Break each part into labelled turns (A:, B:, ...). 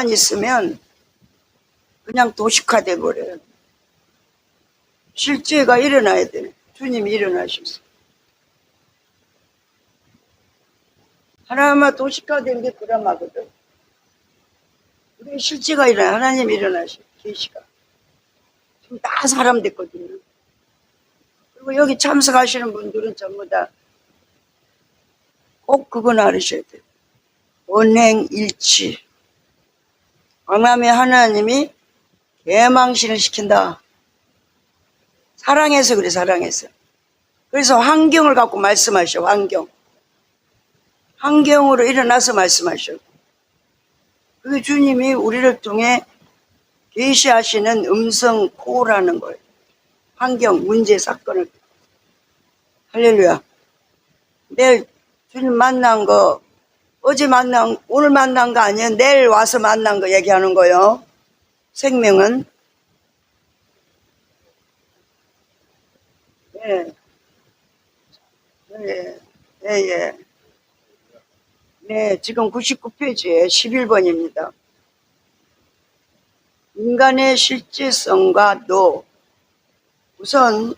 A: 있으면 그냥 도식화돼 버려요. 실제가 일어나야 돼. 주님이 일어나셨어. 하나님과 도식화된 게 드라마거든. 우리 실제가 일어나. 하나님이 일어나셔. 계시가. 지금 다 사람 됐거든요. 그리고 여기 참석하시는 분들은 전부 다 꼭 그건 알으셔야 돼요. 원행일치. 강남의 하나님이 개망신을 시킨다. 사랑해서 그래, 사랑해서. 그래서 환경을 갖고 말씀하셔, 환경. 환경으로 일어나서 말씀하셔. 그게 주님이 우리를 통해 계시하시는 음성 코라는 거예요. 환경, 문제, 사건을. 할렐루야. 내일 주님 만난 거, 어제 만난, 오늘 만난 거 아니에요. 내일 와서 만난 거 얘기하는 거예요. 생명은. 예. 예. 예. 예. 네, 지금 99페이지에 11번입니다. 인간의 실제성과 도. 우선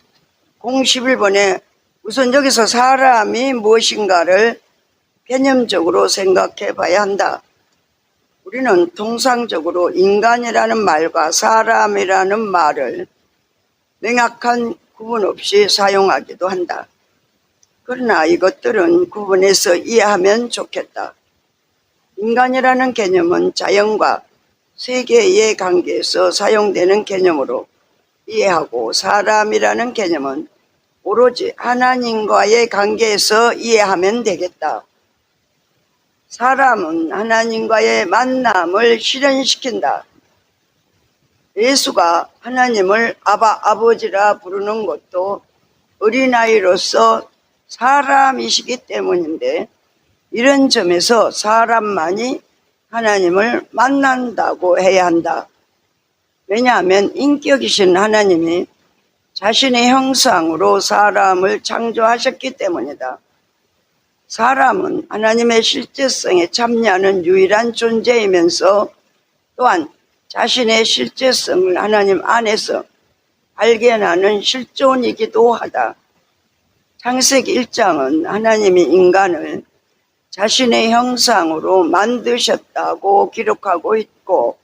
A: 011번에 우선 여기서 사람이 무엇인가를 개념적으로 생각해 봐야 한다. 우리는 통상적으로 인간이라는 말과 사람이라는 말을 명확한 구분 없이 사용하기도 한다. 그러나 이것들은 구분해서 이해하면 좋겠다. 인간이라는 개념은 자연과 세계의 관계에서 사용되는 개념으로 이해하고, 사람이라는 개념은 오로지 하나님과의 관계에서 이해하면 되겠다. 사람은 하나님과의 만남을 실현시킨다. 예수가 하나님을 아버지라 부르는 것도 어린아이로서 사람이시기 때문인데, 이런 점에서 사람만이 하나님을 만난다고 해야 한다. 왜냐하면 인격이신 하나님이 자신의 형상으로 사람을 창조하셨기 때문이다. 사람은 하나님의 실제성에 참여하는 유일한 존재이면서 또한 자신의 실제성을 하나님 안에서 발견하는 실존이기도 하다. 창세기 1장은 하나님이 인간을 자신의 형상으로 만드셨다고 기록하고 있고,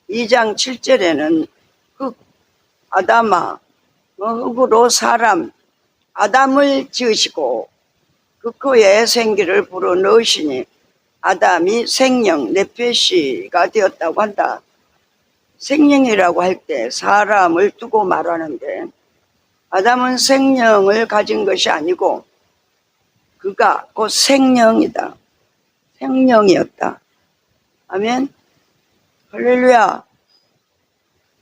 A: 2장 7절에는 흙, 아담아, 흙으로 사람, 아담을 지으시고 그 코에 생기를 불어넣으시니 아담이 생명, 네페시가 되었다고 한다. 생명이라고 할 때 사람을 두고 말하는데, 아담은 생명을 가진 것이 아니고 그가 곧 생명이다. 생명이었다. 아멘. 할렐루야.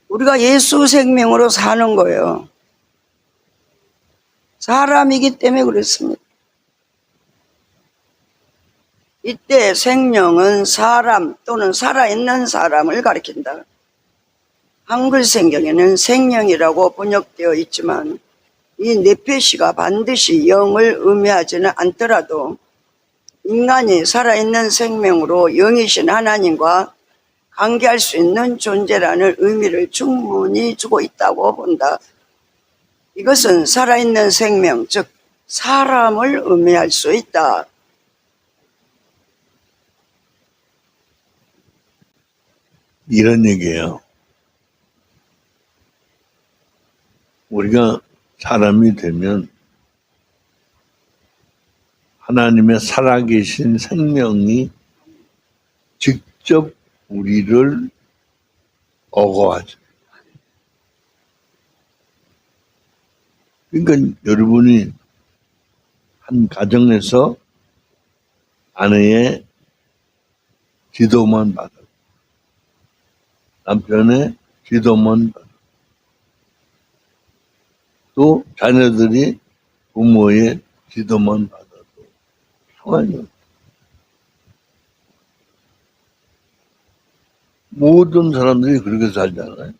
A: 우리가 예수 생명으로 사는 거예요. 사람이기 때문에 그렇습니다. 이때 생명은 사람 또는 살아있는 사람을 가리킨다. 한글 성경에는 생명이라고 번역되어 있지만 이 네페시가 반드시 영을 의미하지는 않더라도 인간이 살아있는 생명으로 영이신 하나님과 관계할 수 있는 존재라는 의미를 충분히 주고 있다고 본다. 이것은 살아있는 생명, 즉 사람을 의미할 수 있다.
B: 이런 얘기예요. 우리가 사람이 되면 하나님의 살아계신 생명이 직접 우리를 어거하죠. 그러니까 여러분이 한 가정에서 아내의 지도만 받아요. 남편의 지도만 받아요. 또 자녀들이 부모의 지도만 받아도 평안이 없어요. 모든 사람들이 그렇게 살잖아요.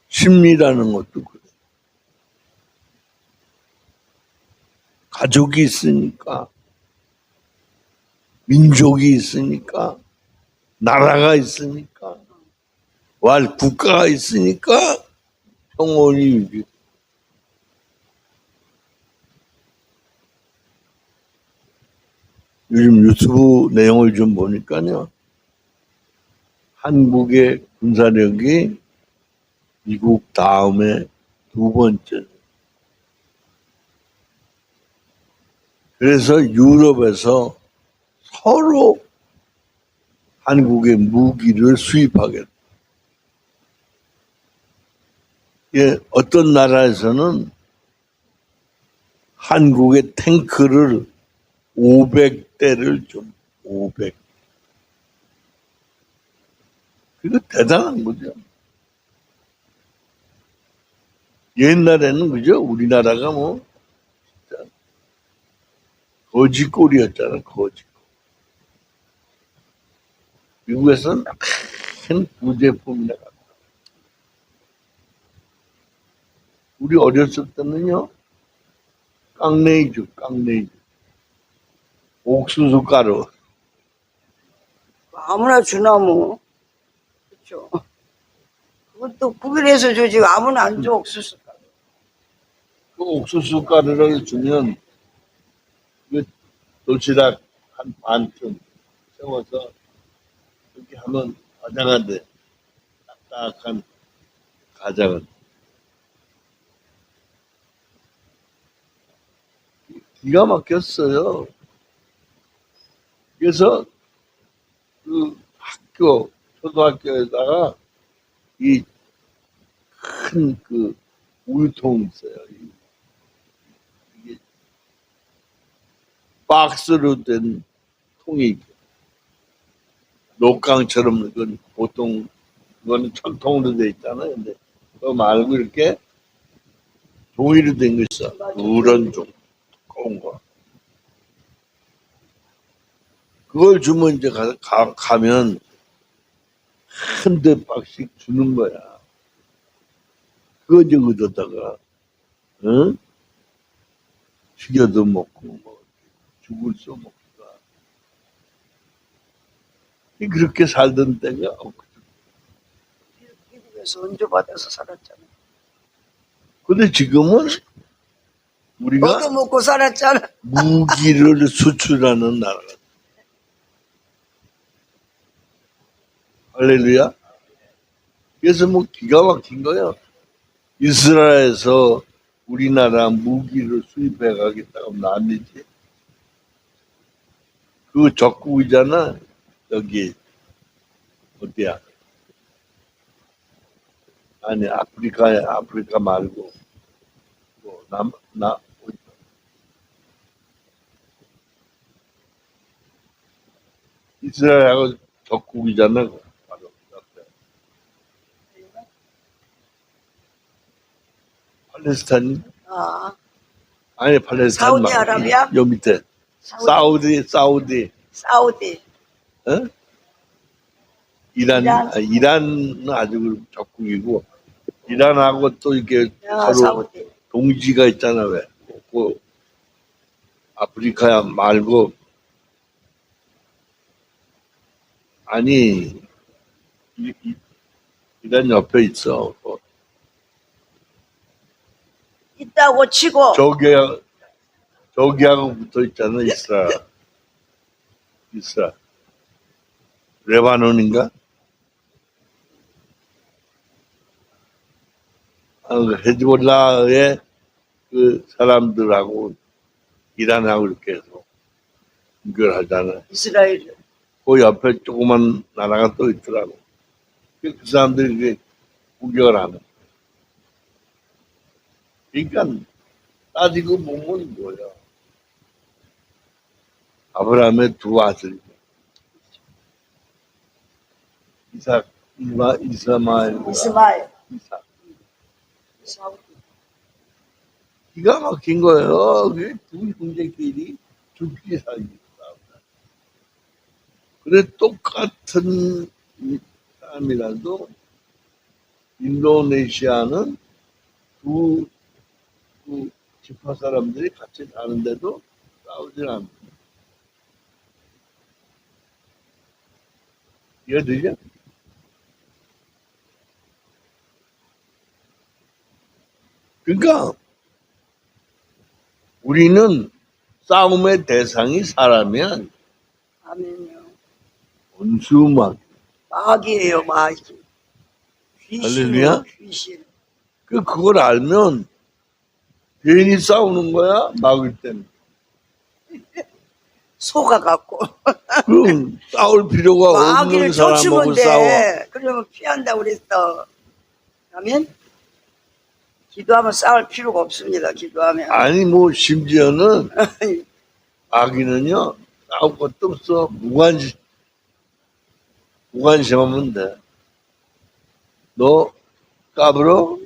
B: 심리라는 것도 그래요. 가족이 있으니까, 민족이 있으니까, 나라가 있으니까 국가가 있으니까 평온이 유지. 요즘 유튜브 내용을 좀 보니까요, 한국의 군사력이 미국 다음에 두 번째. 그래서 유럽에서 서로 한국의 무기를 수입하겠다. 예, 어떤 나라에서는 한국의 탱크를 500대를 좀, 500. 그거 대단한 거죠. 옛날에는, 그죠? 우리나라가 뭐, 진짜 거지꼴이었잖아, 거지꼴. 미국에서는 큰 부제품이나 갖다. 우리 어렸을 때는요, 깡레이주, 깡레이주. 옥수수 가루.
A: 아무나 주나 뭐. 그렇죠. 그것도 구별해서 주지 아무나 안 줘, 옥수수.
B: 그 옥수수 가루를 주면, 그 도시락 한 반쯤 세워서, 이렇게 하면 과자가 돼. 딱딱한 과자가. 기가 막혔어요. 그래서 그 학교, 초등학교에다가 이 큰 그 우유통 있어요. 이게 박스로 된 통이 있고, 녹강처럼 그건 보통 그거는 철통으로 돼 있잖아요. 근데 그거 말고 이렇게 종이로 된 거 있어. 그런 종, 두꺼운 거. 그걸 주면 이제 가면 한 대 박씩 주는 거야. 그거 이제 얻었다가, 응? 죽여도 먹고, 뭐, 죽을 수 먹기가. 그렇게 살던 때가 없거든.
A: 미국에서 은조받아서 살았잖아.
B: 근데 지금은 우리가
A: 얻어먹고 살았잖아.
B: 무기를 수출하는 나라가 돼. 할렐루야. 그래서 뭐 기가 막힌 거예요. 이스라엘에서 우리나라 무기를 수입해 가겠다고 하면 안 되지. 그 적국이잖아. 여기 어디야? 아니 아프리카 말고 뭐 이스라엘하고 적국이잖아. 바로 옆에. 팔레스타인
A: 아,
B: 아니 팔레스타인 말고
A: 사우디아라비아?
B: 요 밑에 사우디
A: 사우디.
B: 어? 이란
A: 이란.
B: 이란은 아주 적국이고 이란하고 또 이렇게
A: 야,
B: 서로
A: 사우디.
B: 동지가 있잖아. 왜? 그 아프리카 말고 아니 이란 옆에 있어.
A: 있다고 치고.
B: 저기하고 붙어 있잖아. 이스라엘 레바논인가? 그 헤즈볼라의 그 사람들하고 이란하고 이렇게 해서 연결하잖아.
A: 이스라엘.
B: 그 옆에 조그만 나라가 또 있더라고. 그 사람들이 이렇게 구경을 하는. 그러니까 따지고 보면 뭐야. 아브라함의 두 아들. 이스마엘.
A: 이스마엘.
B: 이삭.
A: 사우디.
B: 기가 막힌 거예요. 두 형제끼리 죽기 살기 싸우다. 그래 똑같은 사람이라도 인도네시아는 두 지파 사람들이 같이 사는데도 싸우질 않고. 이해되죠? 그러니까 우리는 싸움의 대상이 사람이야.
A: 아멘요.
B: 원수막.
A: 마귀예요, 마귀. 귀신이요,
B: 할렐루야.
A: 귀신.
B: 그걸 알면 괜히 싸우는 거야, 막을 때는.
A: 속아갖고.
B: 그럼 싸울 필요가
A: 마귀를
B: 없는 사람하고
A: 쫓으면
B: 싸워.
A: 돼. 그러면 피한다고 그랬어. 아멘? 기도하면 싸울 필요가 없습니다, 기도하면.
B: 아니 뭐 심지어는 마귀는요 싸울 것도 없어. 무관심하면 돼. 너 까불어?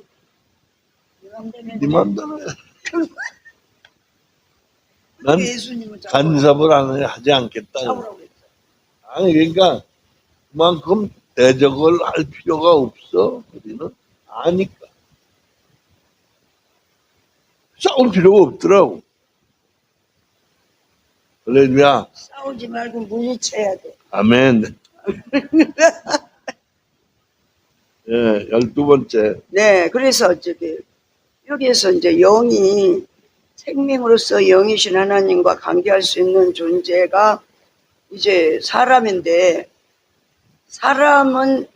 B: 네 맘대로 해. 난
A: 예수님은
B: 간섭을 하지 않겠다.
A: 잡으라고 그랬어.
B: 아니 그러니까 그만큼 대적을 할 필요가 없어. 우리는 아니까 싸울 필요가 없더라고. 할렐루야.
A: 싸우지 말고 물리쳐야 돼.
B: 아멘. 예, 12번째.
A: 네, 그래서 여기에서 이제 영이 생명으로서 영이신 하나님과 관계할 수 있는 존재가 이제 사람인데, 사람은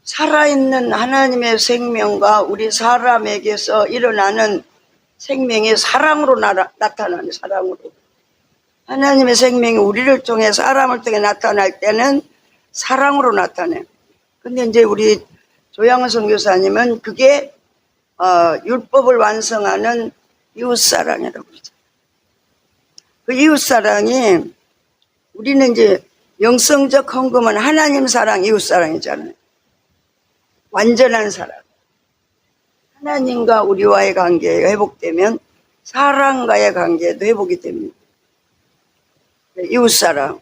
A: 살아있는 하나님의 생명과 우리 사람에게서 일어나는 생명이 사랑으로 나타나는, 사랑으로. 하나님의 생명이 우리를 통해 사람을 통해 나타날 때는 사랑으로 나타내. 근데 이제 우리 조양은 선교사님은 그게 율법을 완성하는 이웃사랑이라고 그러죠. 그 이웃사랑이, 우리는 이제 영성적 헌금은 하나님 사랑, 이웃사랑이잖아요. 완전한 사랑. 하나님과 우리와의 관계가 회복되면 사람과의 관계도 회복이 됩니다. 이웃사랑.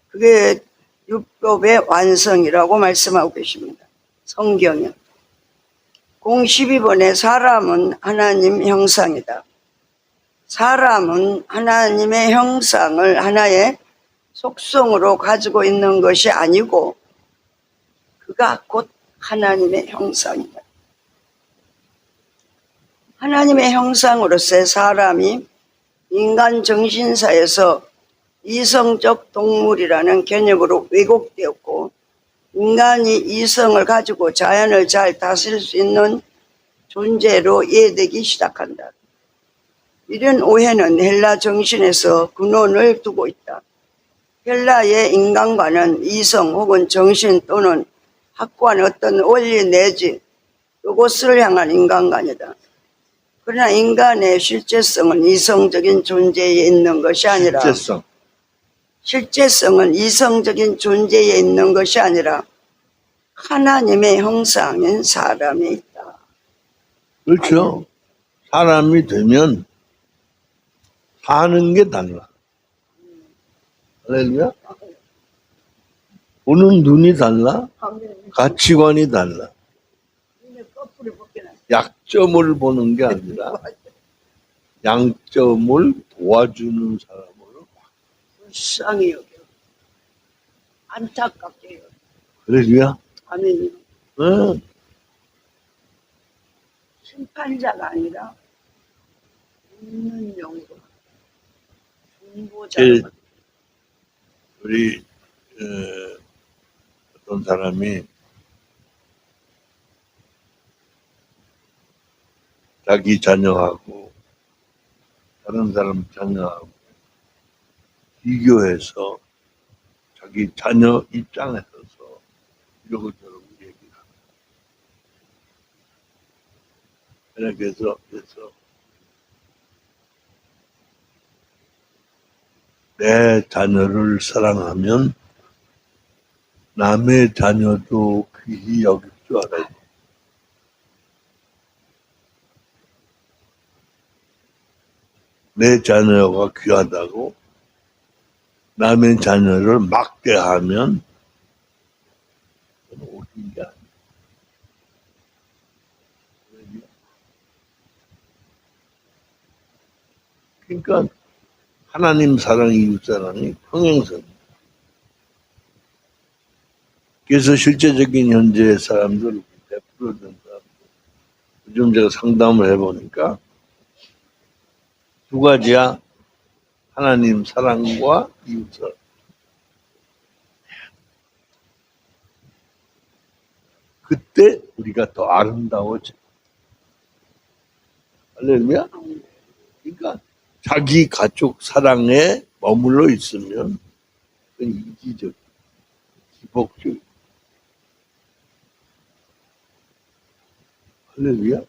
A: 그게 율법의 완성이라고 말씀하고 계십니다. 성경은. 012번에 사람은 하나님 형상이다. 사람은 하나님의 형상을 하나의 속성으로 가지고 있는 것이 아니고 그가 곧 하나님의 형상이다. 하나님의 형상으로서의 사람이 인간 정신사에서 이성적 동물이라는 개념으로 왜곡되었고, 인간이 이성을 가지고 자연을 잘 다스릴 수 있는 존재로 이해되기 시작한다. 이런 오해는 헬라 정신에서 근원을 두고 있다. 헬라의 인간과는 이성 혹은 정신 또는 확고한 어떤 원리 내지 그곳을 향한 인간관이다. 그러나 인간의 실제성은 이성적인 존재에 있는 것이 아니라, 실제성은 이성적인 존재에 있는 것이 아니라 하나님의 형상인 사람에 있다.
B: 그렇죠. 사람이 되면 사는 게 달라. 할렐루야. 보는 눈이 달라. 가치관이 달라. 약점을 보는 게 아니라 양점을 도와주는 사람으로.
A: 불쌍히 여겨. 안타깝게 여겨.
B: 할렐루야.
A: 아멘이요.
B: 응.
A: 심판자가 아니라 있는 영으로 중보자.
B: 우리 어떤 사람이 자기 자녀하고 다른 사람 자녀하고 비교해서 자기 자녀 입장에 서서 이러고저러고 얘기를 합니다. 그래서 내 자녀를 사랑하면 남의 자녀도 귀히 여길 줄 알아야 돼. 내 자녀가 귀하다고 남의 자녀를 막대하면 그건 옳은 게 아니야. 그러니까 하나님 사랑, 이웃 사랑이 평행선. 그래서 실제적인 현재의 사람들, 100%된 사람들, 요즘 제가 상담을 해보니까 두 가지야. 하나님 사랑과 이웃 사랑. 그때 우리가 더 아름다워져. 할렐루야. 그러니까 자기 가족 사랑에 머물러 있으면 그건 이기적, 기복적. 할렐루야.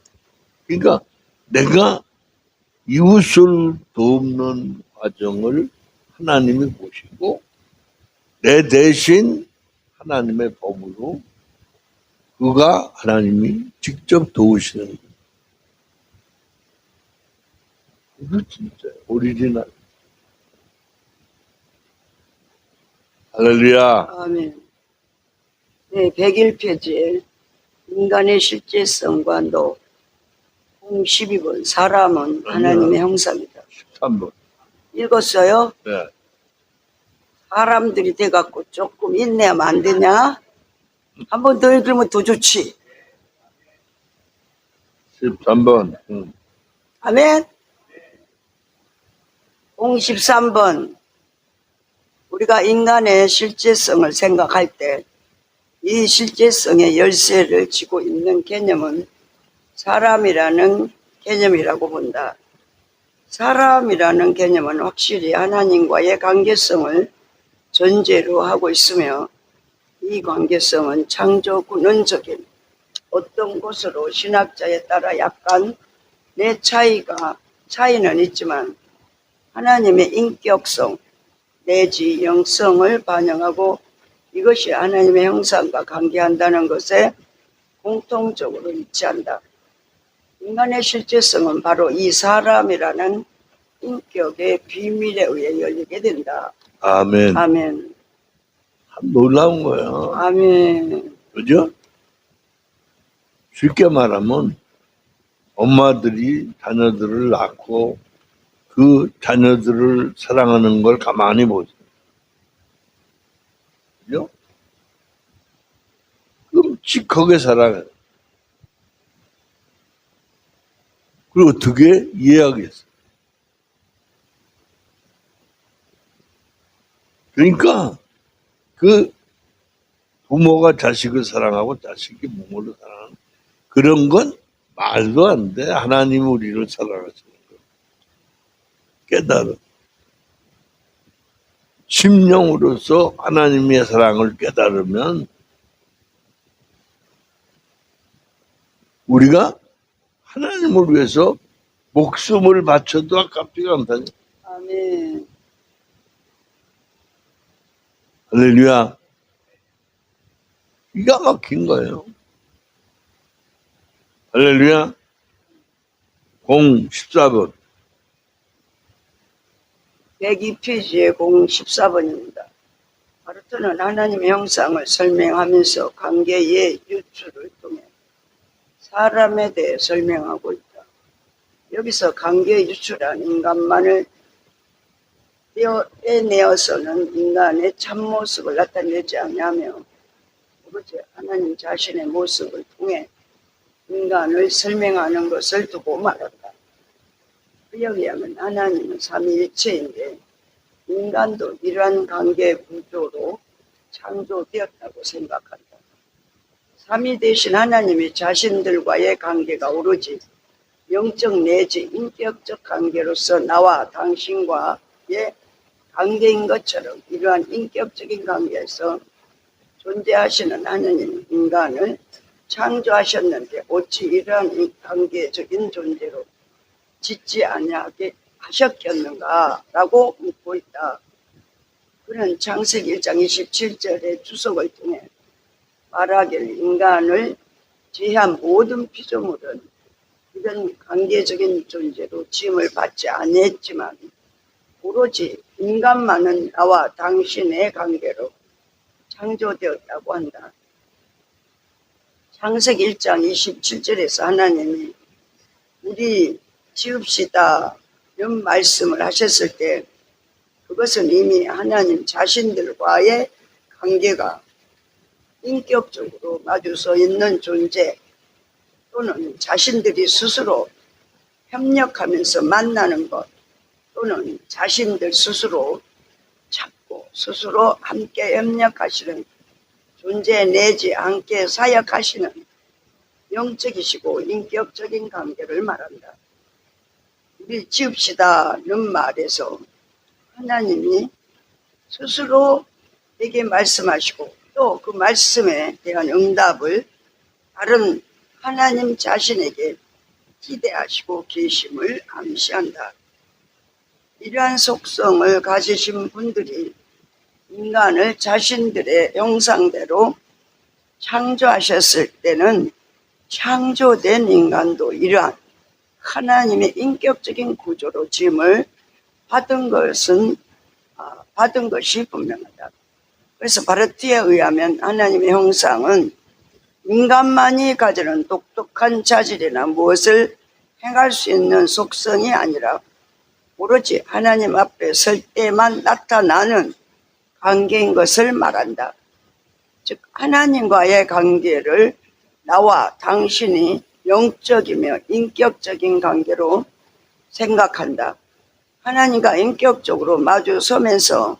B: 그러니까 내가 이웃을 돕는 과정을 하나님이 보시고 내 대신 하나님의 법으로 그가 하나님이 직접 도우시는 거예요. 이거 진짜 오리지널. 할렐루야.
A: 아멘. 네, 101페이지에 인간의 실제성과 너 12번 사람은 하나님의 형상이다.
B: 13번.
A: 읽었어요?
B: 네.
A: 사람들이 돼갖고 조금 인내하면 안 되냐? 한 번 더 읽으면 더 좋지.
B: 13번.
A: 아멘. 13번 우리가 인간의 실제성을 생각할 때 이 실제성의 열쇠를 쥐고 있는 개념은 사람이라는 개념이라고 본다. 사람이라는 개념은 확실히 하나님과의 관계성을 전제로 하고 있으며 이 관계성은 창조 근원적인 어떤 것으로 신학자에 따라 약간 내 차이는 있지만 하나님의 인격성 내지 영성을 반영하고 이것이 하나님의 형상과 관계한다는 것에 공통적으로 일치한다. 인간의 실제성은 바로 이 사람이라는 인격의 비밀에 의해 열리게 된다.
B: 아멘.
A: 아멘.
B: 참 놀라운 거예요.
A: 아멘.
B: 그죠? 쉽게 말하면 엄마들이 자녀들을 낳고 그 자녀들을 사랑하는 걸 가만히 보세요. 그죠? 끔찍하게 사랑해요. 그리고 어떻게 이해하겠어요? 그러니까 그 부모가 자식을 사랑하고 자식이 부모를 사랑하는 그런 건 말도 안 돼. 하나님 우리를 사랑하시는 거. 깨달아. 심령으로서 하나님의 사랑을 깨달으면 우리가 하나님을 위해서 목숨을 바쳐도 아깝지가 않다니.
A: 아멘.
B: 할렐루야. 기가 막힌 거예요. 할렐루야. 14번.
A: 102페이지의 14번입니다. 바르트는 하나님의 형상을 설명하면서 관계의 유추를 통해 사람에 대해 설명하고 있다. 여기서 관계의 유추란 인간만을 떼내어서는 인간의 참모습을 나타내지 않냐며 오로지 하나님 자신의 모습을 통해 인간을 설명하는 것을 두고 말한다. 그에 의하면 하나님은 삼위일체인데 인간도 이러한 관계 구조로 창조되었다고 생각한다. 삼위 대신 하나님이 자신들과의 관계가 오로지 영적 내지 인격적 관계로서 나와 당신과의 관계인 것처럼 이러한 인격적인 관계에서 존재하시는 하나님 인간을 창조하셨는데 어찌 이러한 관계적인 존재로 짓지 아니하게 하셨겠는가 라고 묻고 있다. 그는 창세기 1장 27절의 주석을 통해 말하길 인간을 제한 모든 피조물은 이런 관계적인 존재로 지음을 받지 아니했지만 오로지 인간만은 나와 당신의 관계로 창조되었다고 한다. 창세기 1장 27절에서 하나님이 우리 지읍시다 이런 말씀을 하셨을 때 그것은 이미 하나님 자신들과의 관계가 인격적으로 마주 서 있는 존재 또는 자신들이 스스로 협력하면서 만나는 것, 또는 자신들 스스로 찾고 스스로 함께 협력하시는 존재 내지 함께 사역하시는 영적이시고 인격적인 관계를 말한다. 우리 지읍시다는 말에서 하나님이 스스로 내게 말씀하시고 또 그 말씀에 대한 응답을 다른 하나님 자신에게 기대하시고 계심을 암시한다. 이러한 속성을 가지신 분들이 인간을 자신들의 형상대로 창조하셨을 때는 창조된 인간도 이러한 하나님의 인격적인 구조로 지음을 받은 것이 분명하다. 그래서 바르트에 의하면 하나님의 형상은 인간만이 가지는 독특한 자질이나 무엇을 행할 수 있는 속성이 아니라 오로지 하나님 앞에 설 때만 나타나는 관계인 것을 말한다. 즉 하나님과의 관계를 나와 당신이 영적이며 인격적인 관계로 생각한다. 하나님과 인격적으로 마주서면서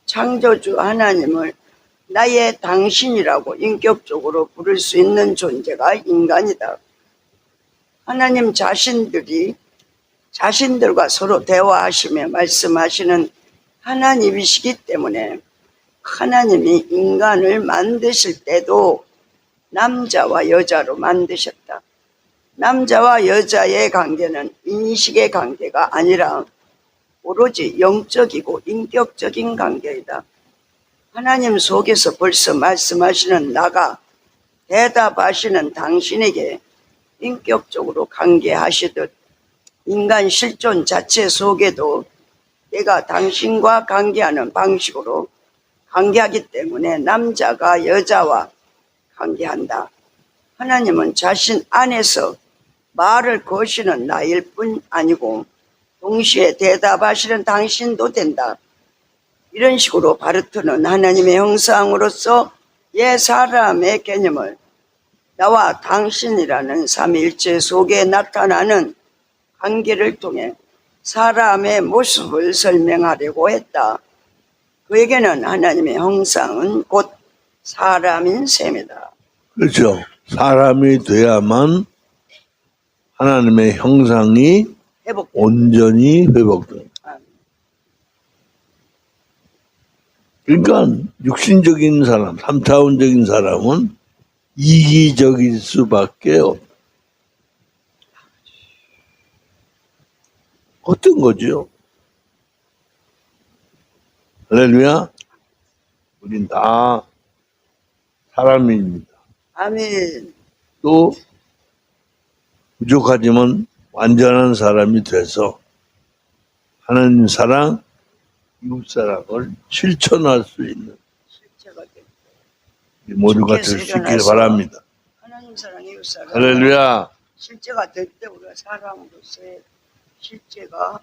A: 창조주 하나님을 나의 당신이라고 인격적으로 부를 수 있는 존재가 인간이다. 하나님 자신들이 자신들과 서로 대화하시며 말씀하시는 하나님이시기 때문에 하나님이 인간을 만드실 때도 남자와 여자로 만드셨다. 남자와 여자의 관계는 인식의 관계가 아니라 오로지 영적이고 인격적인 관계이다. 하나님 속에서 벌써 말씀하시는 나가 대답하시는 당신에게 인격적으로 관계하시듯 인간 실존 자체 속에도 내가 당신과 관계하는 방식으로 관계하기 때문에 남자가 여자와 관계한다. 하나님은 자신 안에서 말을 거시는 나일 뿐 아니고 동시에 대답하시는 당신도 된다. 이런 식으로 바르트는 하나님의 형상으로서 옛 사람의 개념을 나와 당신이라는 삼위일체 속에 나타나는 관계를 통해 사람의 모습을 설명하려고 했다. 그에게는 하나님의 형상은 곧 사람인 셈이다.
B: 그렇죠. 사람이 돼야만 하나님의 형상이 온전히 회복됩니다. 그러니까 육신적인 사람, 3차원적인 사람은 이기적일 수밖에 없다. 어떤 거죠? 할렐루야. 우린 다 사람입니다.
A: 아멘.
B: 또 부족하지만 완전한 사람이 돼서 하나님 사랑, 이웃 사랑을 실천할 수 있는
A: 실제가 돼.
B: 우리 모두가 될 수 있기를 바랍니다.
A: 하나님 사랑, 이웃 사랑.
B: 할렐루야.
A: 실제가 될 때 우리가 사람으로서의 실제가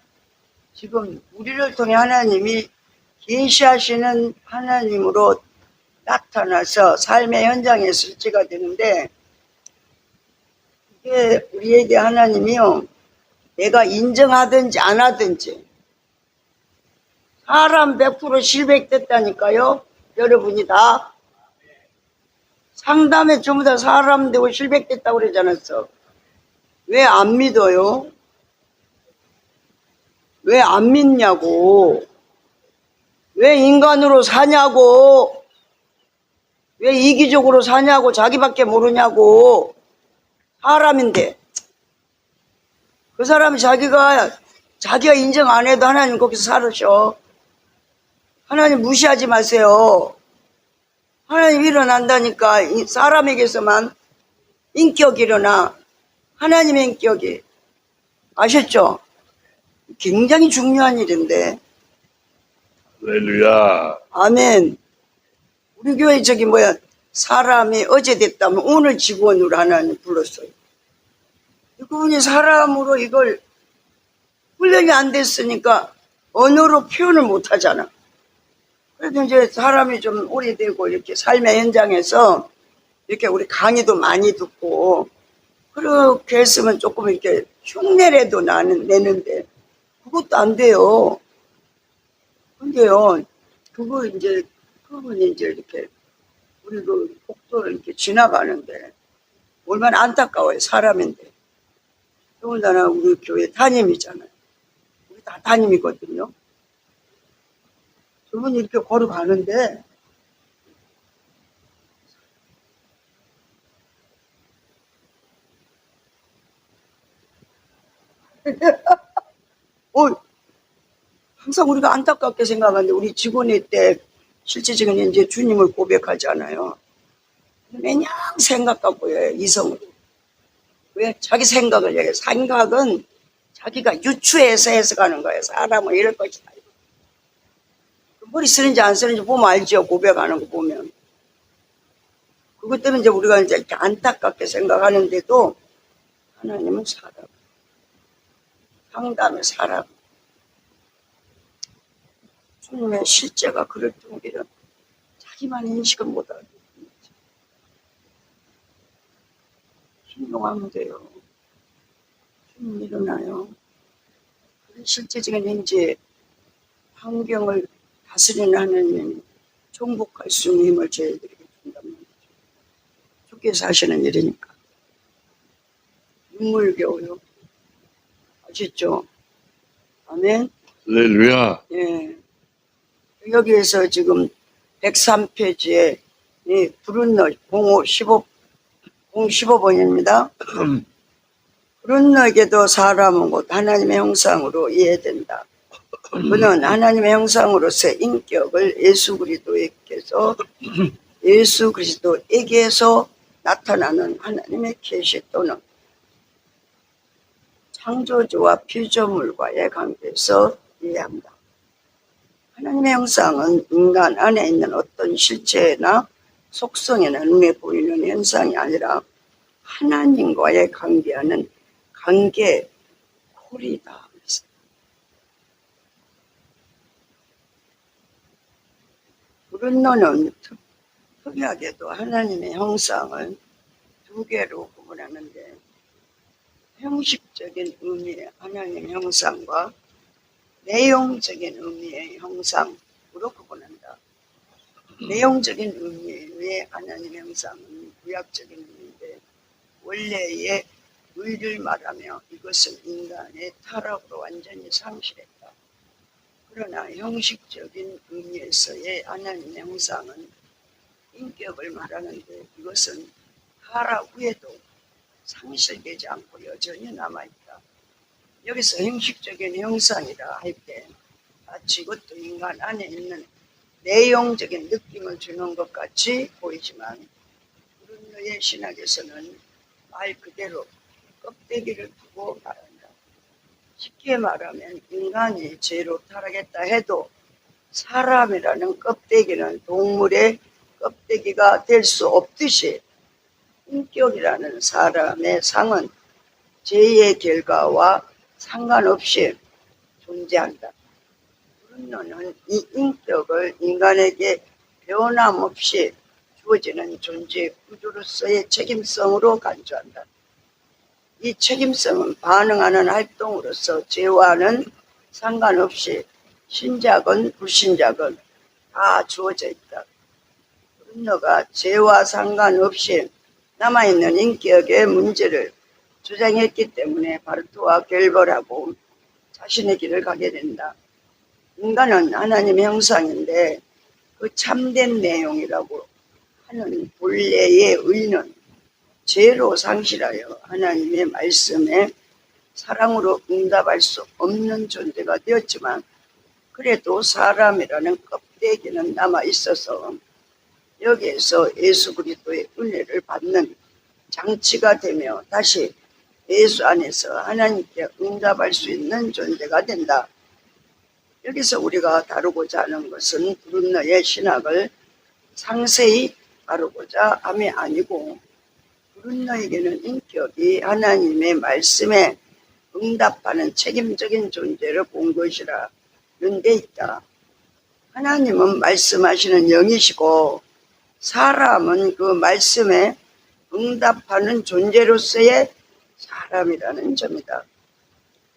A: 지금 우리를 통해 하나님이 계시하시는 하나님으로 나타나서 삶의 현장에 실제가 되는데 이게 우리에게 하나님이요 내가 인정하든지 안 하든지 사람 100% 실백됐다니까요. 여러분이 다 상담에 전부 다 사람 되고 실백됐다고 그러지 않았어. 왜 안 믿어요? 왜 안 믿냐고. 왜 인간으로 사냐고. 왜 이기적으로 사냐고. 자기밖에 모르냐고. 사람인데 그 사람이 자기가 인정 안 해도 하나님 거기서 살으셔. 하나님 무시하지 마세요. 하나님 일어난다니까 사람에게서만 인격이 일어나. 하나님의 인격이. 아셨죠? 굉장히 중요한 일인데.
B: 할렐루야.
A: 아멘. 우리 교회 사람이 어제 됐다면 오늘 직원으로 하나님 불렀어요. 그분이 사람으로 이걸 훈련이 안 됐으니까 언어로 표현을 못 하잖아. 그래도 이제 사람이 좀 오래되고 이렇게 삶의 현장에서 이렇게 우리 강의도 많이 듣고 그렇게 했으면 조금 이렇게 흉내라도 내는데 그것도 안 돼요. 근데요, 그분이 이제 이렇게 우리 그 복도를 이렇게 지나가는데 얼마나 안타까워요, 사람인데. 더군다나 우리 교회 담임이잖아요. 우리 다 담임이거든요. 저분이 이렇게 걸어가는데 항상 우리가 안타깝게 생각하는데 우리 직원일 때 실제 직원이 이제 주님을 고백하잖아요. 매냥 생각하고 해요, 이성으로. 왜? 자기 생각을 얘기해요. 생각은 자기가 유추해서 해석하는 거예요. 사람은 이럴 것이다. 머리 쓰는지 안 쓰는지 보면 알죠. 고백하는 거 보면. 그것 때문에 이제 우리가 이제 이렇게 안타깝게 생각하는데도 하나님은 사람. 상담의 사람. 주님의 실제가 그럴 정도로 자기만 인식을 못하고 순종하면 돼요. 주님 일어나요. 실제적인 현재 환경을 다스리는 하나님이 정복할 수 있는 힘을 저희들에게 준단 말이죠. 주께서 하시는 일이니까. 눈물겨워요. 아시죠? 아멘.
B: 할렐루야.
A: 예. 여기에서 지금 103페이지에 푸른 너 015번입니다. 푸른 너에게도 사람은 곧 하나님의 형상으로 이해된다. 그는 하나님의 형상으로서 인격을 예수 그리스도에게서 나타나는 하나님의 계시 또는 창조주와 피조물과의 관계에서 이해한다. 하나님의 형상은 인간 안에 있는 어떤 실체나 속성이나 눈에 보이는 현상이 아니라 하나님과의 관계하는 관계 콜이다. 푸른 너는 특이하게도 하나님의 형상을 두 개로 구분하는데 형식적인 의미의 하나님의 형상과 내용적인 의미의 형상으로 구분한다. 내용적인 의미의 하나님의 형상은 구약적인 의미인데 원래의 의를 말하며 이것은 인간의 타락으로 완전히 상실했다. 그러나 형식적인 의미에서의 하나님의 형상은 인격을 말하는데 이것은 타락 후에도 상실되지 않고 여전히 남아있다. 여기서 형식적인 형상이라 할 때 마치 이것도 인간 안에 있는 내용적인 느낌을 주는 것 같이 보이지만 푸른너의 신학에서는 말 그대로 껍데기를 두고 말한다. 쉽게 말하면 인간이 죄로 타락했다 해도 사람이라는 껍데기는 동물의 껍데기가 될 수 없듯이 인격이라는 사람의 상은 죄의 결과와 상관없이 존재한다. 푸른너는 이 인격을 인간에게 변함없이 주어지는 존재 구조로서의 책임성으로 간주한다. 이 책임성은 반응하는 활동으로서 죄와는 상관없이 신작은 불신작은 다 주어져 있다. 푸른너가 죄와 상관없이 남아있는 인격의 문제를 주장했기 때문에 바르트와 결별하고 자신의 길을 가게 된다. 인간은 하나님의 형상인데 그 참된 내용이라고 하는 본래의 의는 죄로 상실하여 하나님의 말씀에 사랑으로 응답할 수 없는 존재가 되었지만 그래도 사람이라는 껍데기는 남아 있어서 여기에서 예수 그리스도의 은혜를 받는 장치가 되며 다시 예수 안에서 하나님께 응답할 수 있는 존재가 된다. 여기서 우리가 다루고자 하는 것은 푸른너의 신학을 상세히 다루고자 함이 아니고 푸른너에게는 인격이 하나님의 말씀에 응답하는 책임적인 존재를 본 것이라는 데 있다. 하나님은 말씀하시는 영이시고 사람은 그 말씀에 응답하는 존재로서의 사람이라는 점이다.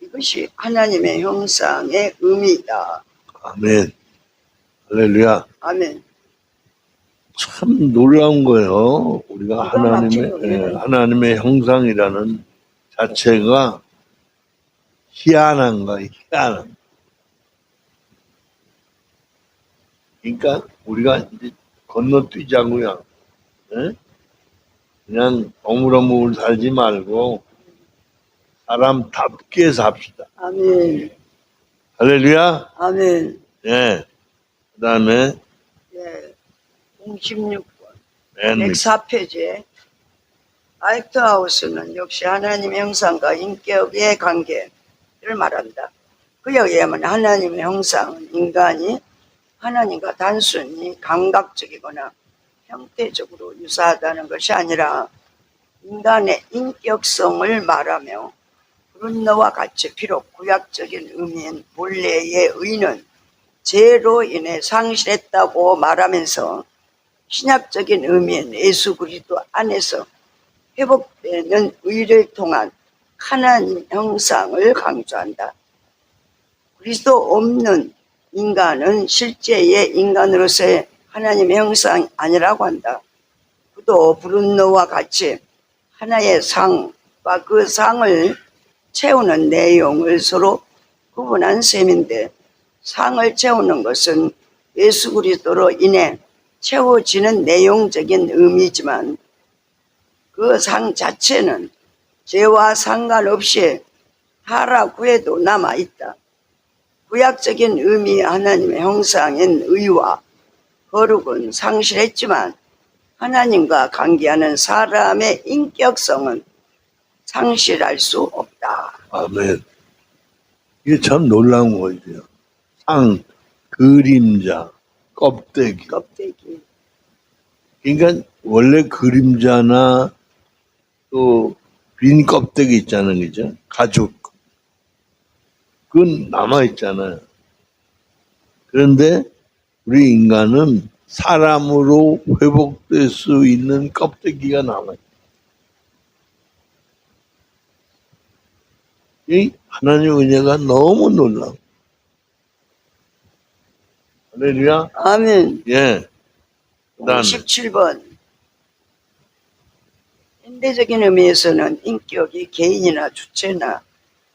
A: 이것이 하나님의 형상의 의미이다.
B: 아멘. 할렐루야.
A: 아멘.
B: 참 놀라운 거예요. 우리가
A: 기가 막힌 거예요.
B: 하나님의 형상이라는 자체가 희한한 거예요. 희한한. 그러니까 우리가 이제 건너뛰자고요. 예? 그냥 어물어물 살지 말고 사람답게 삽시다.
A: 아멘.
B: 할렐루야.
A: 아멘.
B: 예. 그다음에
A: 예. 06번.
B: 맨 밑.
A: 104페이지에 라이트하우스는 역시 하나님의 형상과 인격의 관계를 말한다. 그에 의하면 하나님의 형상은 인간이 하나님과 단순히 감각적이거나 형태적으로 유사하다는 것이 아니라 인간의 인격성을 말하며 브룬너와 같이 비록 구약적인 의미인 본래의 의는 죄로 인해 상실했다고 말하면서 신약적인 의미인 예수 그리스도 안에서 회복되는 의를 통한 하나님 형상을 강조한다. 그리스도 없는 인간은 실제의 인간으로서의 하나님의 형상이 아니라고 한다. 그도 브룬노와 같이 하나의 상과 그 상을 채우는 내용을 서로 구분한 셈인데, 상을 채우는 것은 예수 그리스도로 인해 채워지는 내용적인 의미지만 그 상 자체는 죄와 상관없이 하라고 해도 남아있다. 구약적인 의미의 하나님의 형상인 의와 거룩은 상실했지만 하나님과 관계하는 사람의 인격성은 상실할 수 없다.
B: 아멘. 이게 참 놀라운 거죠. 상, 그림자, 껍데기.
A: 껍데기.
B: 그러니까 원래 그림자나 또 빈 껍데기 있잖아요, 그죠? 가죽. 그건 남아있잖아요. 그런데 우리 인간은 사람으로 회복될 수 있는 껍데기가 남아있어요. 이 하나님의 은혜가 너무 놀라워. 할렐루야.
A: 아멘.
B: 예. 그다음에
A: 57번. 현대적인 의미에서는 인격이 개인이나 주체나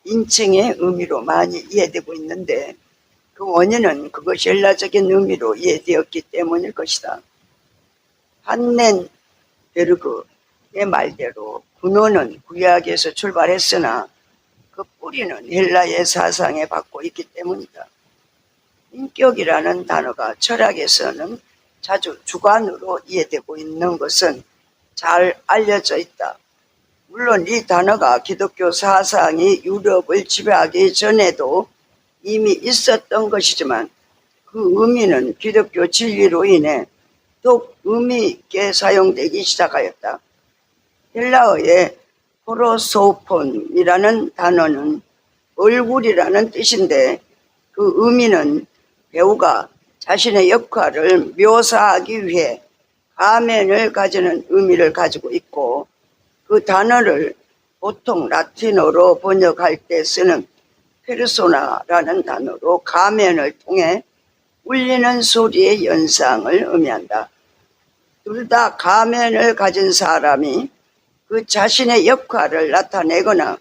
A: 인칭의 의미로 많이 이해되고 있는데 그 원인은 그것이 헬라적인 의미로 이해되었기 때문일 것이다. 한넨베르그의 말대로 근원은 구약에서 출발했으나 그 뿌리는 헬라의 사상에 받고 있기 때문이다. 인격이라는 단어가 철학에서는 자주 주관으로 이해되고 있는 것은 잘 알려져 있다. 물론 이 단어가 기독교 사상이 유럽을 지배하기 전에도 이미 있었던 것이지만 그 의미는 기독교 진리로 인해 더욱 의미 있게 사용되기 시작하였다. 헬라어의 프로소폰이라는 단어는 얼굴이라는 뜻인데 그 의미는 배우가 자신의 역할을 묘사하기 위해 가면을 가지는 의미를 가지고 있고, 그 단어를 보통 라틴어로 번역할 때 쓰는 페르소나라는 단어로 가면을 통해 울리는 소리의 연상을 의미한다. 둘 다 가면을 가진 사람이 그 자신의 역할을 나타내거나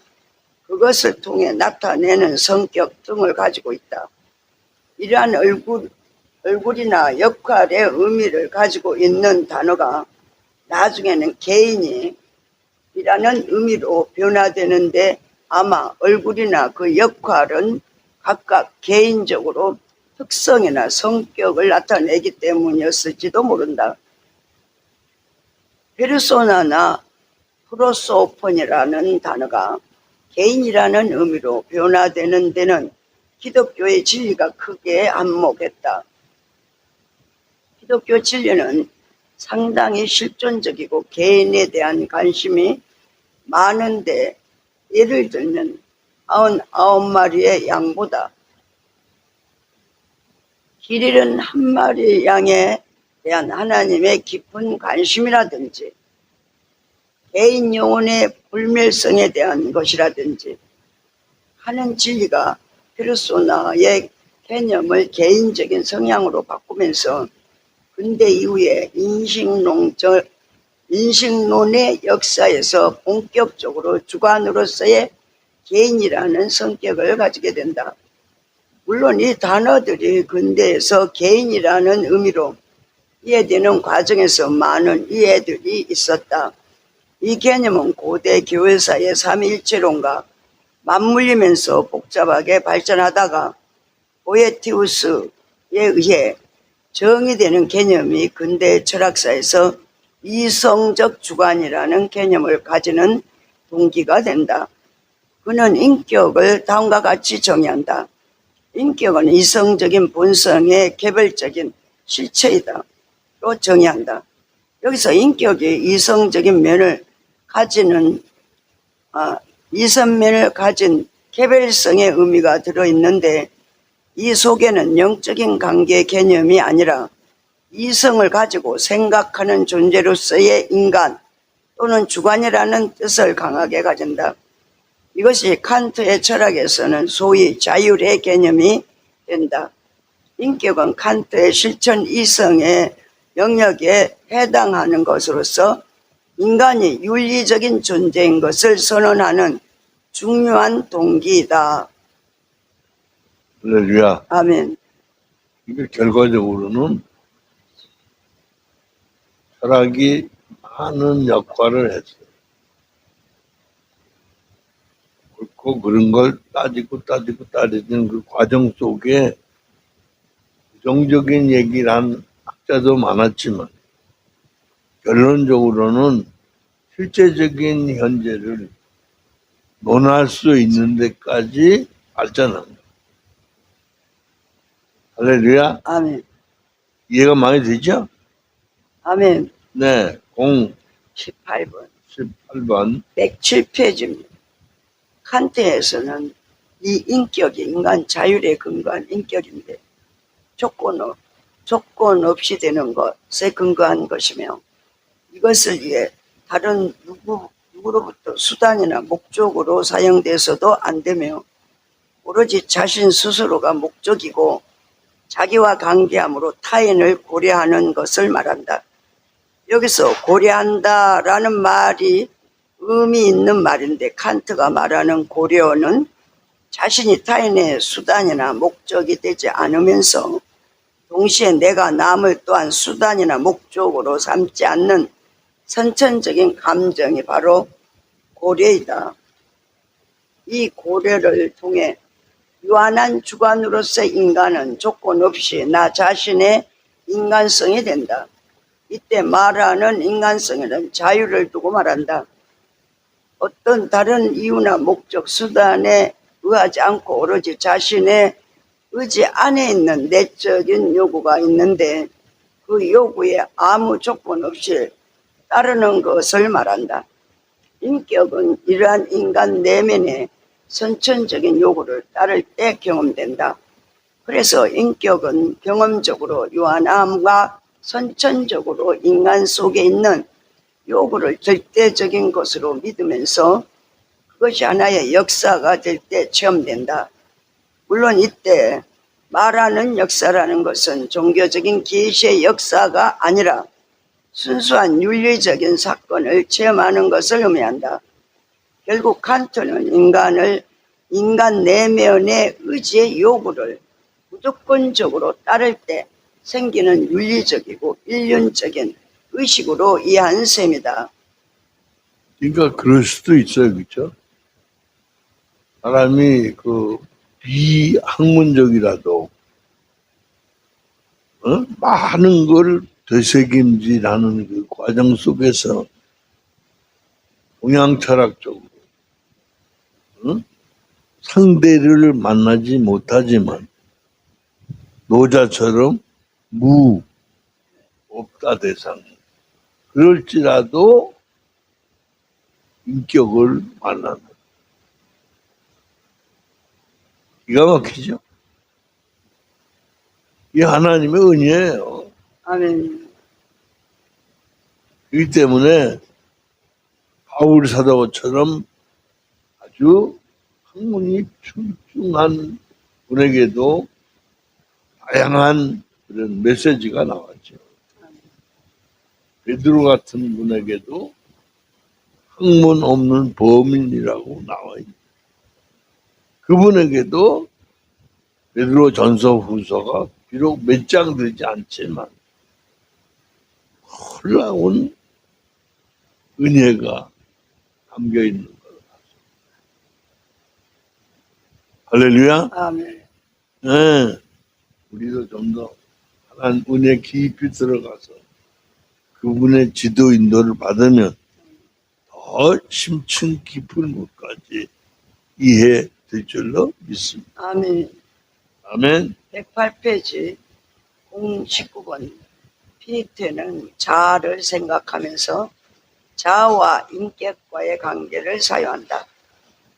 A: 그것을 통해 나타내는 성격 등을 가지고 있다. 이러한 얼굴이나 역할의 의미를 가지고 있는 단어가 나중에는 개인이 이라는 의미로 변화되는데 아마 얼굴이나 그 역할은 각각 개인적으로 특성이나 성격을 나타내기 때문이었을지도 모른다. 페르소나나 프로소폰이라는 단어가 개인이라는 의미로 변화되는 데는 기독교의 진리가 크게 한몫했다. 기독교 진리는 상당히 실존적이고 개인에 대한 관심이 많은데, 예를 들면 99마리의 양보다 길 잃은 한 마리 양에 대한 하나님의 깊은 관심이라든지 개인 영혼의 불멸성에 대한 것이라든지 하는 진리가 페르소나의 개념을 개인적인 성향으로 바꾸면서 근대 이후에 인식론의 역사에서 본격적으로 주관으로서의 개인이라는 성격을 가지게 된다. 물론 이 단어들이 근대에서 개인이라는 의미로 이해되는 과정에서 많은 이해들이 있었다. 이 개념은 고대 교회사의 삼위일체론과 맞물리면서 복잡하게 발전하다가 보에티우스에 의해 정의되는 개념이 근대 철학사에서 이성적 주관이라는 개념을 가지는 동기가 된다. 그는 인격을 다음과 같이 정의한다. 인격은 이성적인 본성의 개별적인 실체이다. 로 정의한다. 여기서 인격이 이성적인 면을 가지는 이성면을 가진 개별성의 의미가 들어있는데 이 속에는 영적인 관계 개념이 아니라 이성을 가지고 생각하는 존재로서의 인간 또는 주관이라는 뜻을 강하게 가진다. 이것이 칸트의 철학에서는 소위 자율의 개념이 된다. 인격은 칸트의 실천 이성의 영역에 해당하는 것으로서 인간이 윤리적인 존재인 것을 선언하는 중요한 동기이다.
B: 할렐루야.
A: 아멘.
B: 이게 결과적으로는 철학이 많은 역할을 했어요. 옳고 그런 걸 따지는 그 과정 속에 부정적인 얘기를 한 학자도 많았지만 결론적으로는 실제적인 현재를 논할 수 있는 데까지 발전합니다. 할렐루야.
A: 아멘.
B: 이해가 많이 되죠?
A: 아멘.
B: 네.
A: 18번.
B: 18번.
A: 107페이지입니다. 칸트에서는 이 인격이 인간 자율에 근거한 인격인데 조건 없이 되는 것에 근거한 것이며 이것을 위해 다른 누구로부터 수단이나 목적으로 사용돼서도 안 되며 오로지 자신 스스로가 목적이고 자기와 관계함으로 타인을 고려하는 것을 말한다. 여기서 고려한다라는 말이 의미 있는 말인데 칸트가 말하는 고려는 자신이 타인의 수단이나 목적이 되지 않으면서 동시에 내가 남을 또한 수단이나 목적으로 삼지 않는 선천적인 감정이 바로 고려이다. 이 고려를 통해 유한한 주관으로서의 인간은 조건 없이 나 자신의 인간성이 된다. 이때 말하는 인간성에는 자유를 두고 말한다. 어떤 다른 이유나 목적, 수단에 의하지 않고 오로지 자신의 의지 안에 있는 내적인 요구가 있는데 그 요구에 아무 조건 없이 따르는 것을 말한다. 인격은 이러한 인간 내면의 선천적인 요구를 따를 때 경험된다. 그래서 인격은 경험적으로 유한함과 선천적으로 인간 속에 있는 요구를 절대적인 것으로 믿으면서 그것이 하나의 역사가 될 때 체험된다. 물론 이때 말하는 역사라는 것은 종교적인 계시의 역사가 아니라 순수한 윤리적인 사건을 체험하는 것을 의미한다. 결국 칸트는 인간 내면의 의지의 요구를 무조건적으로 따를 때 생기는 윤리적이고 일륜적인 의식으로 이해한 셈이다.
B: 그러니까 그럴 수도 있어요. 그렇죠? 사람이 비학문적이라도 많은 걸 되새김질하는 그 과정 속에서 동양 철학적으로 상대를 만나지 못하지만 노자처럼 없다 대상 그럴지라도 인격을 만나는 기가 막히죠. 이게 하나님의 은혜예요.
A: 아멘.
B: 그렇기 때문에 바울 사도처럼 아주 학문이 출중한 분에게도 다양한 그런 메시지가 나왔죠. 베드로 같은 분에게도 학문 없는 범인이라고 나와 있죠. 그분에게도 베드로 전서 후서가 비록 몇 장 되지 않지만 놀라운 은혜가 담겨 있는 것 같습니다. 할렐루야.
A: 아멘.
B: 네. 우리도 좀 더 하나님 은혜 깊이 들어가서 그분의 지도 인도를 받으면 더 심층 깊은 곳까지 이해될 줄로 믿습니다.
A: 아멘.
B: 아멘.
A: 108페이지 019번 피테는 자아를 생각하면서 자아와 인격과의 관계를 사유한다.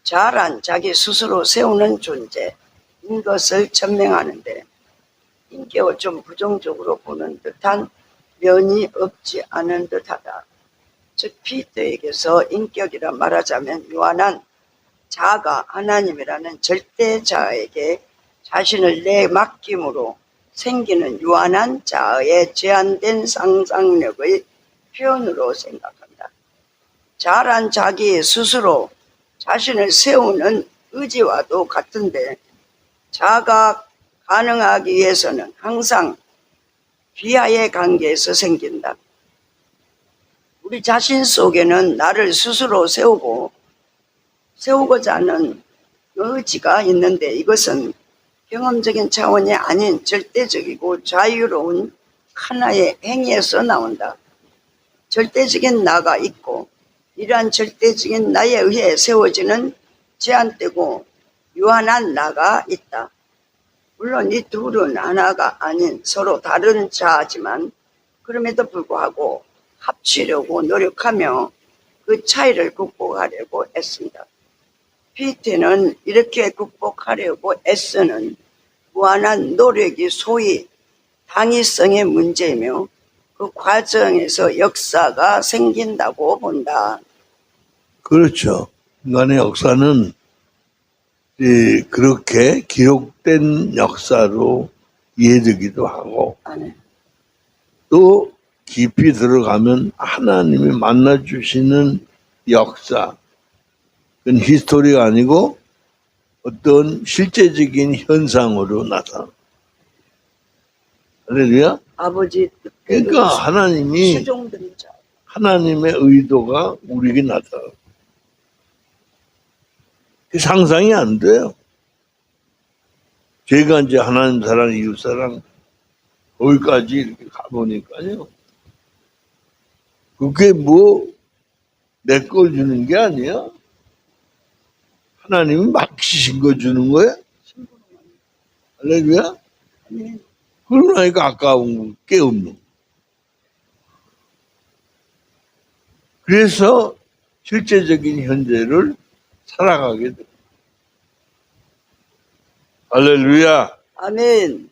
A: 자아란 자기 스스로 세우는 존재인 것을 천명하는데 인격을 좀 부정적으로 보는 듯한 면이 없지 않은 듯하다. 즉 피테에게서 인격이라 말하자면 유한한 자아가 하나님이라는 절대 자아에게 자신을 내맡김으로 생기는 유한한 자아의 제한된 상상력의 표현으로 생각한다. 자아란 자기 스스로 자신을 세우는 의지와도 같은데 자아가 가능하기 위해서는 항상 비하의 관계에서 생긴다. 우리 자신 속에는 나를 스스로 세우고자 하는 의지가 있는데 이것은 경험적인 차원이 아닌 절대적이고 자유로운 하나의 행위에서 나온다. 절대적인 나가 있고 이러한 절대적인 나에 의해 세워지는 제한되고 유한한 나가 있다. 물론 이 둘은 하나가 아닌 서로 다른 자아지만 그럼에도 불구하고 합치려고 노력하며 그 차이를 극복하려고 애쓴다. 피테는 이렇게 극복하려고 애쓰는 무한한 노력이 소위 당위성의 문제이며 그 과정에서 역사가 생긴다고 본다.
B: 그렇죠. 인간의 역사는 그렇게 기록된 역사로 이해되기도 하고 또 깊이 들어가면 하나님이 만나주시는 역사, 그건 히스토리가 아니고 어떤 실제적인 현상으로 나타나. 할렐루야.
A: 아버지
B: 그러니까 하나님이
A: 수종된 자.
B: 하나님의 의도가 우리에게 나타나. 그 상상이 안 돼요. 제가 이제 하나님 사랑, 이웃 사랑 거기까지 이렇게 가보니까요. 그게 뭐 내 걸 주는 게 아니야. 하나님이 맡기신 거 주는 거야. 할렐루야. 그러고 나니까 아까운 게 없는 거. 그래서 실제적인 현재를 살아가게 돼. 할렐루야.
A: 아멘.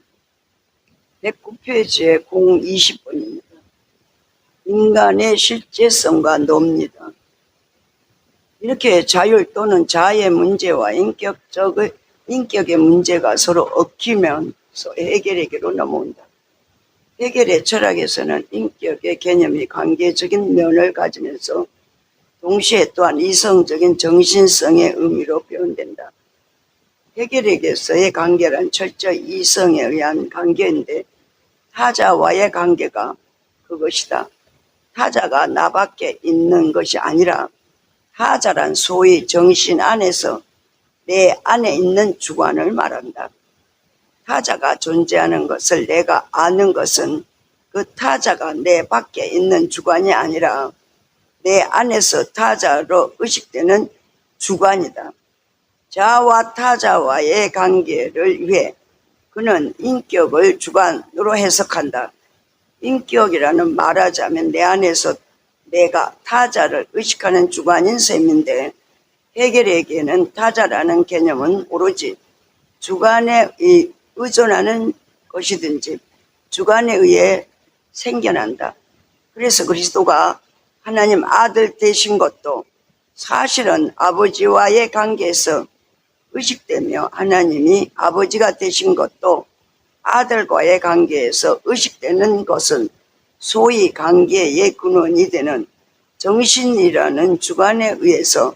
A: 109페이지에 020번입니다. 인간의 실제성과 놉니다. 이렇게 자율 또는 자아의 문제와 인격의 문제가 서로 얽히면서 해결에게로 넘어온다. 해결의 철학에서는 인격의 개념이 관계적인 면을 가지면서 동시에 또한 이성적인 정신성의 의미로 표현된다. 해결에게서의 관계란 철저히 이성에 의한 관계인데 타자와의 관계가 그것이다. 타자가 나밖에 있는 것이 아니라 타자란 소위 정신 안에서 내 안에 있는 주관을 말한다. 타자가 존재하는 것을 내가 아는 것은 그 타자가 내 밖에 있는 주관이 아니라 내 안에서 타자로 의식되는 주관이다. 자아와 타자와의 관계를 위해 그는 인격을 주관으로 해석한다. 인격이라는 말하자면 내 안에서 내가 타자를 의식하는 주관인 셈인데 헤겔에게는 타자라는 개념은 오로지 주관에 의존하는 것이든지 주관에 의해 생겨난다. 그래서 그리스도가 하나님 아들 되신 것도 사실은 아버지와의 관계에서 의식되며 하나님이 아버지가 되신 것도 아들과의 관계에서 의식되는 것은 소위 관계의 근원이 되는 정신이라는 주관에 의해서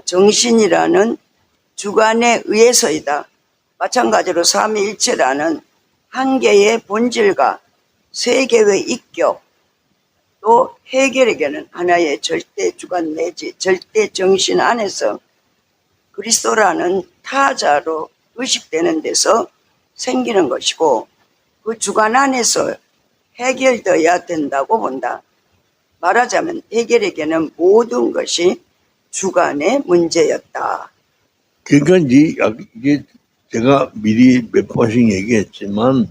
A: 정신이라는 주관에 의해서이다. 마찬가지로 삼위일체라는 한 개의 본질과 세 개의 인격, 또 해결에게는 하나의 절대 주관 내지 절대 정신 안에서 그리스도라는 타자로 의식되는 데서 생기는 것이고, 그 주관 안에서 해결되어야 된다고 본다. 말하자면 해결에게는 모든 것이 주관의 문제였다.
B: 그러니까 이게 제가 미리 몇 번씩 얘기했지만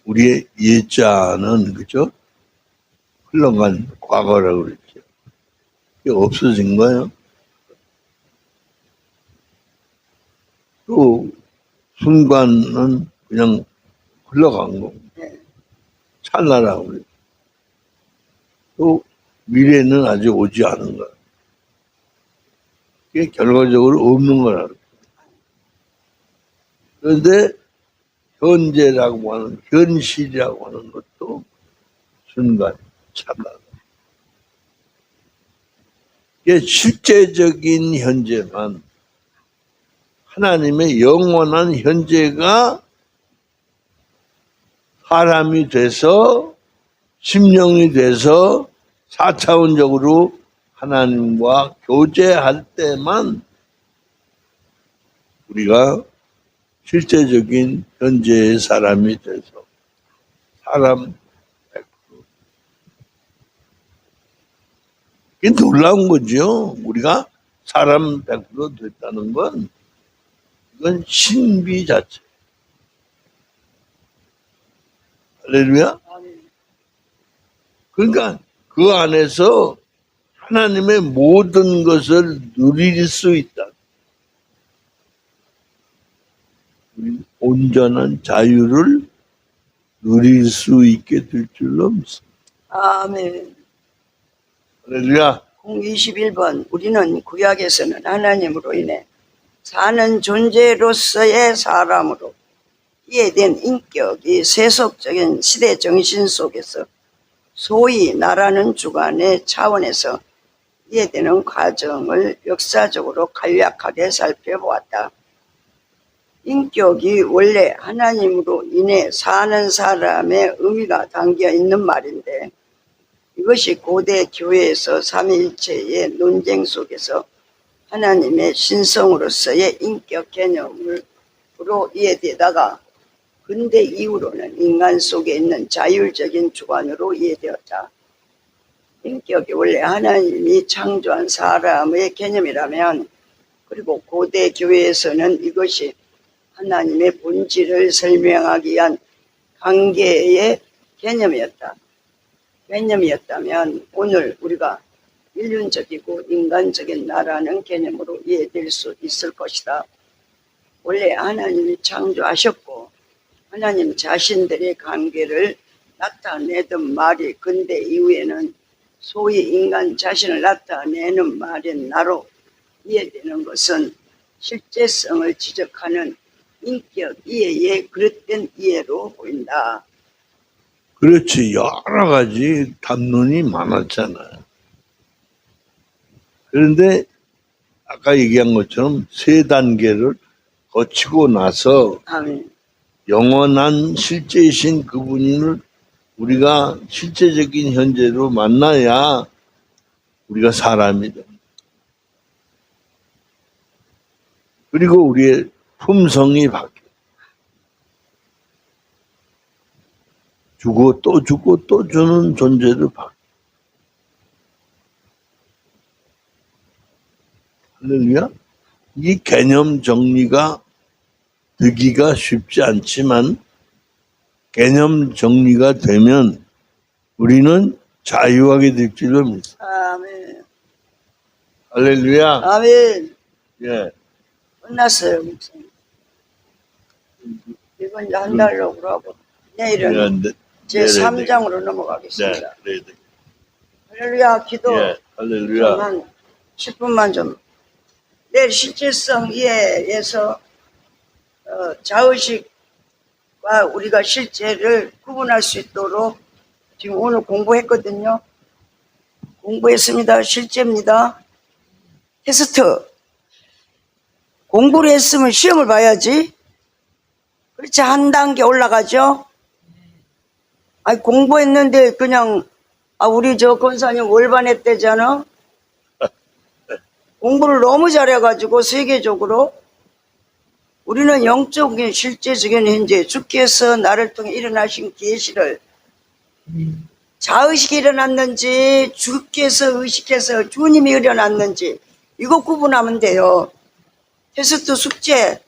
B: 우리의 예자는 그죠? 흘러간 과거라고 그랬죠. 이게 없어진 거예요. 또 순간은 그냥 흘러간 거고 찰나라고 그랬죠. 또 미래는 아직 오지 않은 거야. 그게 결과적으로 없는 거라. 그런데 현재라고 하는, 현실이라고 하는 것도 순간, 찰나. 이게 실제적인 현재만, 하나님의 영원한 현재가 사람이 돼서, 심령이 돼서 4차원적으로 하나님과 교제할 때만 우리가 실제적인 현재의 사람이 돼서 사람 100%. 이게 놀라운 거죠. 우리가 사람 100% 됐다는 건 이건 신비 자체. 할렐루야. 그러니까 그 안에서 하나님의 모든 것을 누릴 수 있다. 온전한 자유를 누릴 수 있게 될 줄로 믿습니다.
A: 아멘.
B: 할렐루야.
A: 21번 우리는 구약에서는 하나님으로 인해 사는 존재로서의 사람으로 이해된 인격이 세속적인 시대 정신 속에서 소위 나라는 주관의 차원에서 이해되는 과정을 역사적으로 간략하게 살펴보았다. 인격이 원래 하나님으로 인해 사는 사람의 의미가 담겨 있는 말인데, 이것이 고대 교회에서 삼위일체의 논쟁 속에서 하나님의 신성으로서의 인격 개념으로 이해되다가 근대 이후로는 인간 속에 있는 자율적인 주관으로 이해되었다. 인격이 원래 하나님이 창조한 사람의 개념이라면, 그리고 고대 교회에서는 이것이 하나님의 본질을 설명하기 위한 관계의 개념이었다면 오늘 우리가 인륜적이고 인간적인 나라는 개념으로 이해될 수 있을 것이다. 원래 하나님이 창조하셨고 하나님 자신들의 관계를 나타내던 말이 근대 이후에는 소위 인간 자신을 나타내는 말인 나로 이해되는 것은 실제성을 지적하는 인격 이해의 그릇된 이해로 보인다.
B: 그렇지. 여러 가지 담론이 많았잖아요. 그런데 아까 얘기한 것처럼 세 단계를 거치고 나서
A: 아멘.
B: 영원한 실제이신 그분을 우리가 실제적인 현재로 만나야 우리가 사람이 됩니다. 그리고 우리의 품성이 바뀌어요. 주고 또 주는 존재로 바뀌어요. 할렐루야. 이 개념 정리가 되기가 쉽지 않지만 개념 정리가 되면 우리는 자유하게 될 줄로 믿습니다.
A: 아멘.
B: 할렐루야.
A: 아멘.
B: 예.
A: 끝났어요, 목사님. 이건 이제 한 달로 그러고 내일은
B: 네,
A: 제3장으로
B: 네.
A: 넘어가겠습니다.
B: 네, 네.
A: 할렐루야 기도
B: 예, 할렐루야.
A: 한 10분만 좀. 내 실제성 이해에서 자의식과 우리가 실제를 구분할 수 있도록 지금 오늘 공부했거든요. 공부했습니다. 실제입니다. 테스트. 공부를 했으면 시험을 봐야지. 그렇지, 한 단계 올라가죠. 아니, 공부했는데 그냥 우리 저 권사님 월반했대잖아. 공부를 너무 잘해가지고 세계적으로 우리는 영적인 실제적인 현재 주께서 나를 통해 일어나신 계시를 자의식이 일어났는지 주께서 의식해서 주님이 일어났는지 이거 구분하면 돼요. 테스트 숙제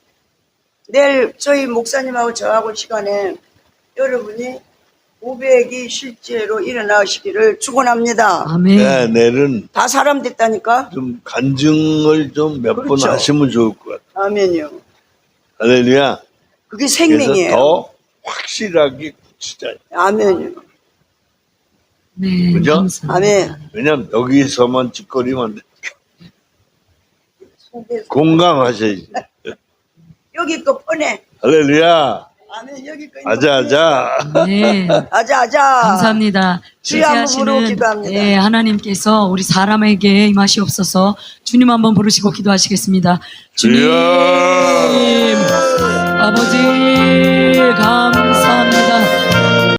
A: 내일 저희 목사님하고 저하고 시간에 여러분이 고백이 실제로 일어나시기를 축원합니다.
C: 아멘.
B: 네, 내일은
A: 다 사람 됐다니까.
B: 좀 간증을 좀 몇 번
A: 그렇죠.
B: 하시면 좋을 것 같아요.
A: 아멘이요.
B: 할렐루야.
A: 그게
B: 그래서
A: 생명이에요.
B: 더 확실하게 굳히자.
A: 아멘이요.
C: 네,
B: 그죠?
C: 감사합니다.
A: 아멘.
B: 왜냐면 여기서만 짓거리면 안 돼.
A: 속에서.
B: 공감하셔야지.
A: 여기 거 뻔해.
B: 할렐루야.
A: 아멘. 여기 거.
B: 아자아자.
C: 네,
A: 아자.
C: 감사합니다.
A: 주여 한번 부르고
C: 실제하시는
A: 기도합니다.
C: 네, 하나님께서 우리 사람에게 임하시옵소서. 주님 한번 부르시고 기도하시겠습니다. 주님,
B: 주여.
C: 아버지 감사합니다.